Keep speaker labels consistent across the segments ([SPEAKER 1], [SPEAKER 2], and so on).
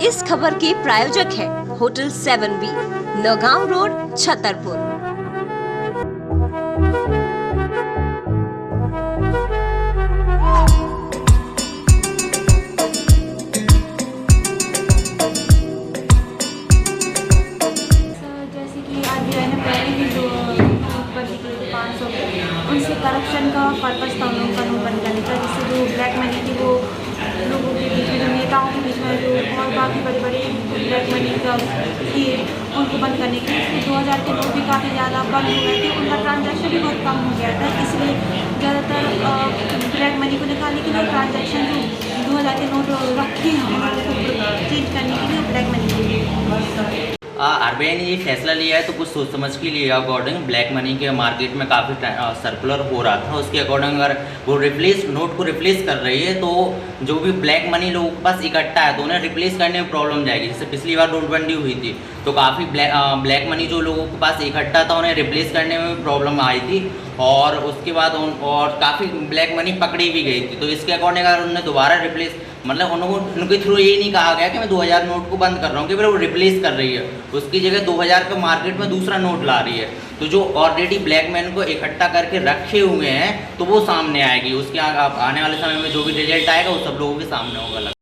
[SPEAKER 1] इस खबर के प्रायोजक है hotel 7B, Naugaon road, Chhatarpur.
[SPEAKER 2] उनसे करप्शन का पर्पस था उन लोगों का नोट बंद करने का, जिससे जो ब्लैक मनी थी वो लोगों के बीच में, जो नेताओं के बीच में जो और बाकी बड़े बड़े ब्लैक मनी का थी उनको बंद करने के लिए 2000 के नोट भी काफ़ी ज़्यादा बंद हो गए थे। उनका ट्रांजैक्शन भी बहुत कम हो गया था, इसलिए ज़्यादातर ब्लैक मनी को निकालने के लिए ट्रांजैक्शन जो 2000 के नोट रखे हैं उनको चेंज करने के लिए ब्लैक मनी के लिए
[SPEAKER 3] आरबीआई ने ये फैसला लिया है तो कुछ सोच समझ के लिया अकॉर्डिंग। ब्लैक मनी के मार्केट में काफ़ी सर्कुलर हो रहा था, उसके अकॉर्डिंग अगर वो नोट को रिप्लेस कर रही है तो जो भी ब्लैक मनी लोगों के पास इकट्ठा है तो उन्हें रिप्लेस करने में प्रॉब्लम जाएगी। जैसे पिछली बार नोटबंदी हुई थी तो काफ़ी ब्लैक मनी जो लोगों के पास इकट्ठा था उन्हें रिप्लेस करने में भी प्रॉब्लम आई थी, और उसके बाद और काफ़ी ब्लैक मनी पकड़ी भी गई थी। तो इसके अकॉर्डिंग अगर उन्होंने दोबारा रिप्लेस, मतलब उनके थ्रू ये नहीं कहा गया कि मैं 2000 नोट को बंद कर रहा हूँ, कि वो रिप्लेस कर रही है, उसकी जगह 2000 के मार्केट में दूसरा नोट ला रही है। तो जो ऑलरेडी ब्लैक मैन को इकट्ठा करके रखे हुए हैं तो वो सामने आएगी, उसके आने वाले समय में जो भी रिजल्ट आएगा वो सब लोगों के सामने होगा।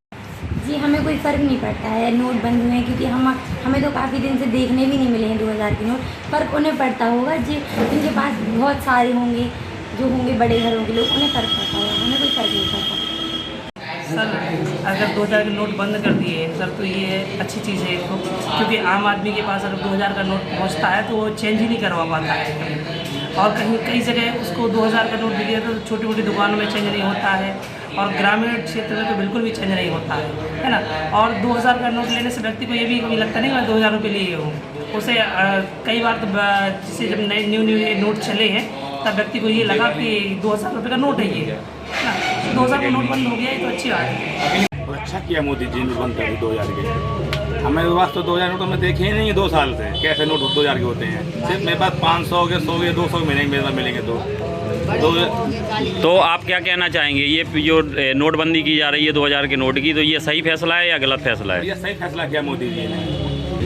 [SPEAKER 4] जी हमें कोई फ़र्क नहीं पड़ता है नोट बंद हुए हैं, क्योंकि हमें तो काफ़ी दिन से देखने भी नहीं मिले हैं 2000 के नोट। फ़र्क उन्हें पड़ता होगा जिनके पास बहुत सारे होंगे, जो होंगे बड़े घरों के लोग, उन्हें फ़र्क पड़ता होगा, हमें कोई फ़र्क नहीं पड़ता।
[SPEAKER 5] सर अगर 2000 के नोट बंद कर दिए सर तो ये अच्छी चीज़ है तो, क्योंकि आम आदमी के पास अगर 2000 का नोट पहुंचता है तो वो चेंज ही नहीं करवा पाता है, और कई जगह उसको 2000 का नोट भी दिया तो छोटी मोटी दुकानों में चेंज नहीं होता है, और ग्रामीण क्षेत्र में तो बिल्कुल भी चेंज नहीं होता है ना। और 2000 का नोट लेने से व्यक्ति को ये भी कभी लगता नहीं मैं 2000 रुपये लिए हूँ, उसे कई बार तो जैसे जब न्यू ये नोट चले हैं तब व्यक्ति को ये लगा कि 2000 रुपये का नोट है ये ना, 2000 का नोट बंद हो गया है तो अच्छी बात है।
[SPEAKER 6] अच्छा किया मोदी जी ने बंद कर दी 2000 के। हमें पास तो 2000 नोट हमें देखे ही नहीं है 2 साल से, कैसे नोट 2000 के होते हैं। सिर्फ मेरे पास 500 के 100 के 200 मिलेंगे
[SPEAKER 7] तो आप क्या कहना चाहेंगे, ये जो नोटबंदी की जा रही है 2000 के नोट की, तो ये सही फैसला है या गलत फैसला है?
[SPEAKER 6] ये सही फैसला किया मोदी जी ने।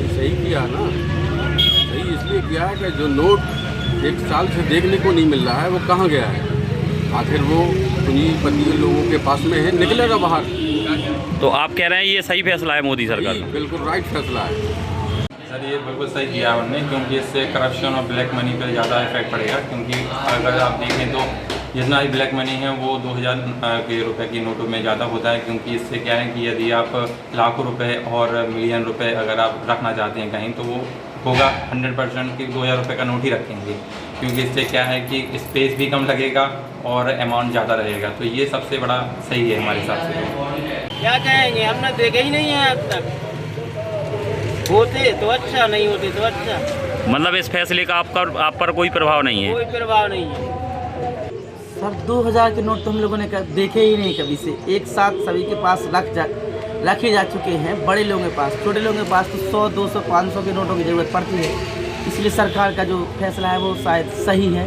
[SPEAKER 8] सही किया ना, सही इसलिए किया है कि जो नोट 1 साल से देखने को नहीं मिल रहा है वो कहाँ गया है, आखिर वो पूंजीपति लोगों के पास में है, निकलेगा बाहर।
[SPEAKER 7] तो आप कह रहे हैं ये सही फैसला है मोदी सरकार का?
[SPEAKER 8] बिल्कुल राइट फैसला है
[SPEAKER 9] सर, ये बिल्कुल सही किया उन्होंने, क्योंकि इससे करप्शन और ब्लैक मनी पर ज़्यादा इफेक्ट पड़ेगा। क्योंकि अगर आप देखें तो जितना भी ब्लैक मनी है वो 2000 के रुपए की नोटों में ज़्यादा होता है, क्योंकि इससे क्या है कि यदि आप लाखों रुपए और मिलियन रुपए अगर आप रखना चाहते हैं कहीं तो वो होगा 100% कि 2000 रुपये का नोट ही रखेंगे, क्योंकि इससे क्या है कि स्पेस भी कम लगेगा और अमाउंट ज़्यादा रहेगा। तो ये सबसे बड़ा सही है हमारे हिसाब से।
[SPEAKER 10] क्या कहेंगे, हमने देखे ही नहीं है अब तक, होते तो अच्छा, नहीं होते तो अच्छा।
[SPEAKER 7] मतलब इस फैसले का आप पर कोई प्रभाव नहीं है?
[SPEAKER 10] कोई प्रभाव नहीं है
[SPEAKER 11] सर। 2000 के नोट तो हम लोगों ने देखे ही नहीं कभी से, एक साथ सभी के पास रखे जा चुके हैं, बड़े लोगों के पास, छोटे लोगों के पास तो 100, 200, 500 के नोटों की ज़रूरत पड़ती है, इसलिए सरकार का जो फैसला है वो शायद सही है।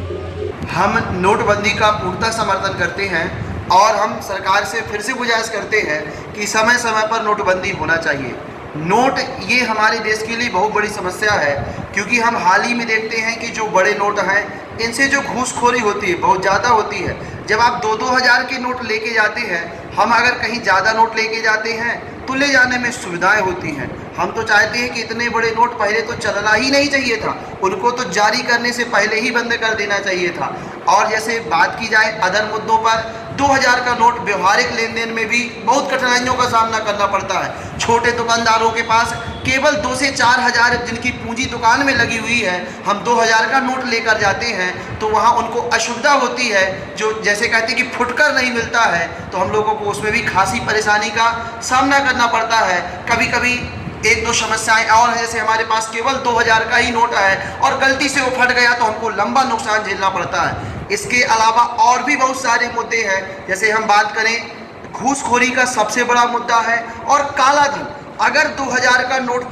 [SPEAKER 12] हम नोटबंदी का पूर्णतः समर्थन करते हैं और हम सरकार से फिर से गुजारिश करते हैं कि समय समय पर नोटबंदी होना चाहिए। नोट ये हमारे देश के लिए बहुत बड़ी समस्या है, क्योंकि हम हाल ही में देखते हैं कि जो बड़े नोट हैं इनसे जो घूसखोरी होती है बहुत ज़्यादा होती है। जब आप 2-2 हज़ार के नोट लेके जाते हैं, हम अगर कहीं ज़्यादा नोट लेके जाते हैं तो ले जाने में सुविधाएं होती हैं। हम तो चाहते हैं कि इतने बड़े नोट पहले तो चलना ही नहीं चाहिए था, उनको तो जारी करने से पहले ही बंद कर देना चाहिए था। और जैसे बात की जाए अदर मुद्दों पर, 2000 का नोट व्यवहारिक लेन देन में भी बहुत कठिनाइयों का सामना करना पड़ता है। छोटे दुकानदारों के पास केवल 2 से 4 हज़ार जिनकी पूंजी दुकान में लगी हुई है, हम 2000 का नोट लेकर जाते हैं तो वहाँ उनको असुविधा होती है, जो जैसे कहते हैं कि फुटकर नहीं मिलता है, तो हम लोगों को उसमें भी खासी परेशानी का सामना करना पड़ता है। कभी कभी 1-2 समस्याएं और हैं, जैसे हमारे पास केवल 2000 का ही नोट है और गलती से वो फट गया तो हमको लंबा नुकसान झेलना पड़ता है। इसके अलावा और भी बहुत सारे मुद्दे हैं, जैसे हम बात करें घूसखोरी का सबसे बड़ा मुद्दा है, और काला धन। अगर 2000 का नोट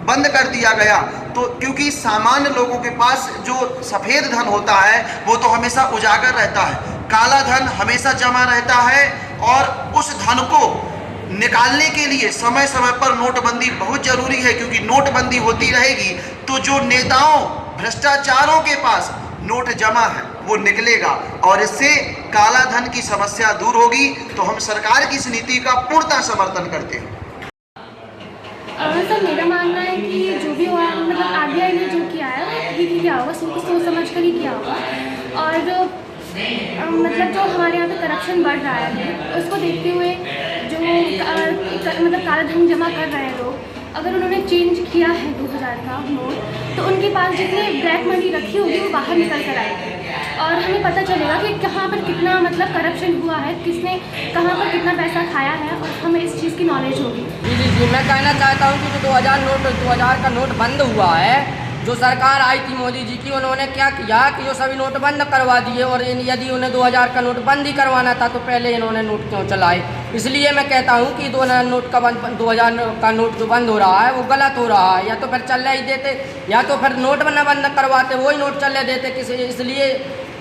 [SPEAKER 12] बंद कर दिया गया तो, क्योंकि सामान्य लोगों के पास जो सफ़ेद धन होता है वो तो हमेशा उजागर रहता है, काला धन हमेशा जमा रहता है, और उस धन को निकालने के लिए समय समय पर नोटबंदी बहुत जरूरी है, क्योंकि नोटबंदी होती रहेगी तो जो नेताओं भ्रष्टाचारों के पास नोट जमा है वो निकलेगा और इससे काला धन की समस्या दूर होगी। तो हम सरकार की इस नीति का पूर्णतः समर्थन करते हैं।
[SPEAKER 2] सर मेरा मानना है कि जो भी हुआ मतलब आरबीआई ने जो किया है वो ठीक ही किया होगा, सोच समझ कर ही किया होगा। और जो मतलब जो हमारे यहाँ पे करप्शन बढ़ रहा है उसको देखते हुए जो मतलब काला धन जमा कर रहे हैं लोग, अगर उन्होंने चेंज किया है 2000 का नोट तो उनके पास जितने ब्लैक मनी रखी होगी वो बाहर निकल कर आएगी और हमें पता चलेगा कि कहाँ पर कितना मतलब करप्शन हुआ है, किसने कहाँ पर कितना पैसा खाया है और हमें इस चीज़ की नॉलेज होगी।
[SPEAKER 11] जी मैं कहना चाहता हूँ कि जो 2000 का नोट बंद हुआ है, जो सरकार आई थी मोदी जी की, उन्होंने क्या किया कि जो सभी नोट बंद करवा दिए और यदि उन्हें 2000 का नोट बंद ही करवाना था तो पहले इन्होंने नोट क्यों चलाए। इसलिए मैं कहता हूँ कि 2000 का नोट जो बंद हो रहा है वो गलत हो रहा है, या तो फिर चलने ही देते या तो फिर नोट बंद करवाते, वही नोट चलने देते। इसलिए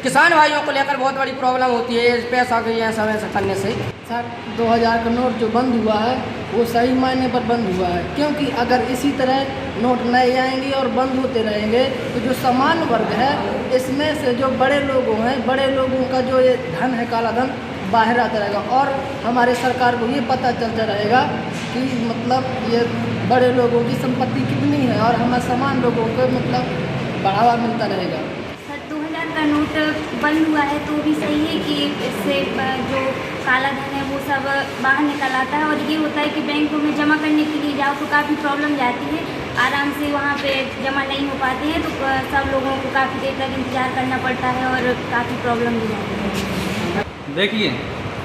[SPEAKER 11] किसान भाइयों को लेकर बहुत बड़ी प्रॉब्लम होती है पैसा के यहाँ समय से करने से।
[SPEAKER 13] सर 2000 का नोट जो बंद हुआ है वो सही मायने पर बंद हुआ है, क्योंकि अगर इसी तरह नोट नए आएंगे और बंद होते रहेंगे तो जो सामान्य वर्ग है इसमें से जो बड़े लोग हैं, बड़े लोगों का जो ये धन है काला धन बाहर आता रहेगा और हमारे सरकार को ये पता चलता रहेगा कि मतलब ये बड़े लोगों की संपत्ति कितनी है और हमें सामान्य लोगों को मतलब बढ़ावा मिलता रहेगा।
[SPEAKER 4] सर 2000 का नोट बंद हुआ है तो भी सही है कि इससे जो काला धन है वो सब बाहर निकल आता है और ये होता है कि बैंकों में जमा करने के लिए जाओ तो काफ़ी प्रॉब्लम जाती है, आराम से वहाँ पे जमा नहीं हो पाते हैं तो सब लोगों को काफ़ी देर तक इंतज़ार करना पड़ता है और काफ़ी प्रॉब्लम भी जाती है।
[SPEAKER 14] देखिए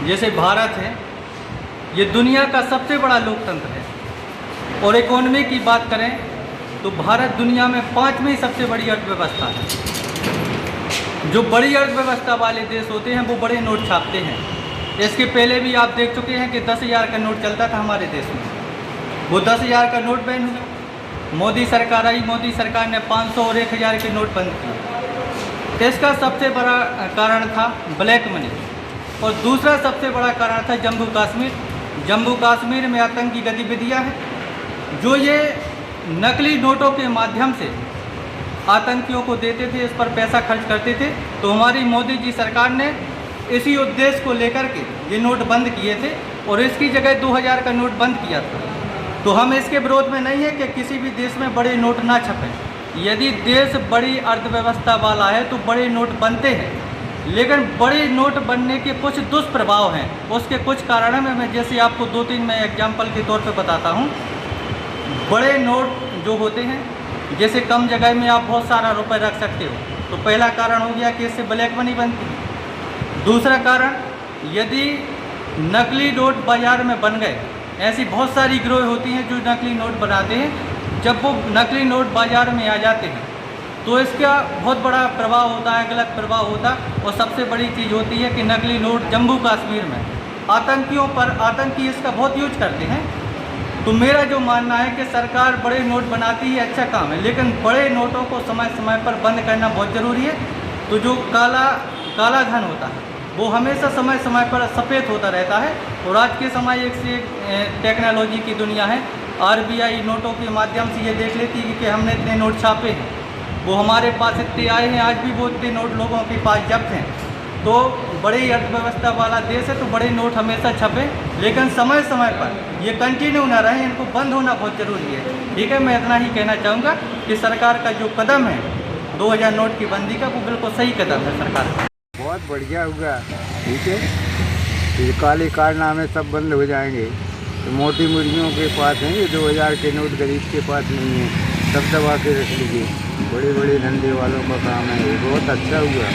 [SPEAKER 14] जैसे भारत है ये दुनिया का सबसे बड़ा लोकतंत्र है और इकोनॉमी की बात करें तो भारत दुनिया में 5वीं सबसे बड़ी अर्थव्यवस्था है। जो बड़ी अर्थव्यवस्था वाले देश होते हैं वो बड़े नोट छापते हैं। इसके पहले भी आप देख चुके हैं कि 10,000 का नोट चलता था हमारे देश में, वो 10,000 का नोट बैन हुआ। मोदी सरकार आई, मोदी सरकार ने 500 और 1,000 के नोट बंद किए। इसका सबसे बड़ा कारण था ब्लैक मनी और दूसरा सबसे बड़ा कारण था जम्मू कश्मीर। जम्मू कश्मीर में आतंकी गतिविधियां हैं जो ये नकली नोटों के माध्यम से आतंकियों को देते थे, इस पर पैसा खर्च करते थे। तो हमारी मोदी जी सरकार ने इसी उद्देश्य को लेकर के ये नोट बंद किए थे और इसकी जगह 2000 का नोट बंद किया था। तो हम इसके विरोध में नहीं है कि किसी भी देश में बड़े नोट ना छपें। यदि देश बड़ी अर्थव्यवस्था वाला है तो बड़े नोट बनते हैं, लेकिन बड़े नोट बनने के कुछ दुष्प्रभाव हैं। उसके कुछ कारण हैं, मैं जैसे आपको 2-3 मैं एग्जाम्पल के तौर पर बताता हूँ। बड़े नोट जो होते हैं जैसे कम जगह में आप बहुत सारा रुपए रख सकते हो, तो पहला कारण हो गया कि इससे ब्लैक मनी बनती है। दूसरा कारण, यदि नकली नोट बाज़ार में बन गए, ऐसी बहुत सारी गिरोह होती हैं जो नकली नोट बनाते हैं। जब वो नकली नोट बाज़ार में आ जाते हैं तो इसका बहुत बड़ा प्रभाव होता है, गलत प्रभाव होता है। और सबसे बड़ी चीज़ होती है कि नकली नोट जम्मू कश्मीर में आतंकी इसका बहुत यूज करते हैं। तो मेरा जो मानना है कि सरकार बड़े नोट बनाती है, अच्छा काम है, लेकिन बड़े नोटों को समय समय पर बंद करना बहुत ज़रूरी है। तो जो काला धन होता है वो हमेशा समय समय पर सफ़ेद होता रहता है। और आज के समय एक से एक टेक्नोलॉजी की दुनिया है। आरबीआई नोटों के माध्यम से ये देख लेती है कि हमने इतने नोट छापे हैं, वो हमारे पास इतने आए हैं, आज भी वो इतने नोट लोगों के पास जब्त हैं। तो बड़ी अर्थव्यवस्था वाला देश है तो बड़े नोट हमेशा छपे, लेकिन समय समय पर ये कंटिन्यू ना रहे, इनको बंद होना बहुत ज़रूरी है। ठीक है, मैं इतना ही कहना चाहूँगा कि सरकार का जो कदम है 2000 नोट की बंदी का, वो बिल्कुल सही कदम है सरकार का।
[SPEAKER 15] बहुत बढ़िया होगा, ठीक है। ये काले कारनामे सब बंद हो जाएंगे तो मोटी मुर्गियों के पास हैं ये 2000 के नोट, गरीब के पास नहीं है। सब दबा के रख लीजिए, बड़े बड़े धंधे वालों का काम है, ये बहुत अच्छा हुआ।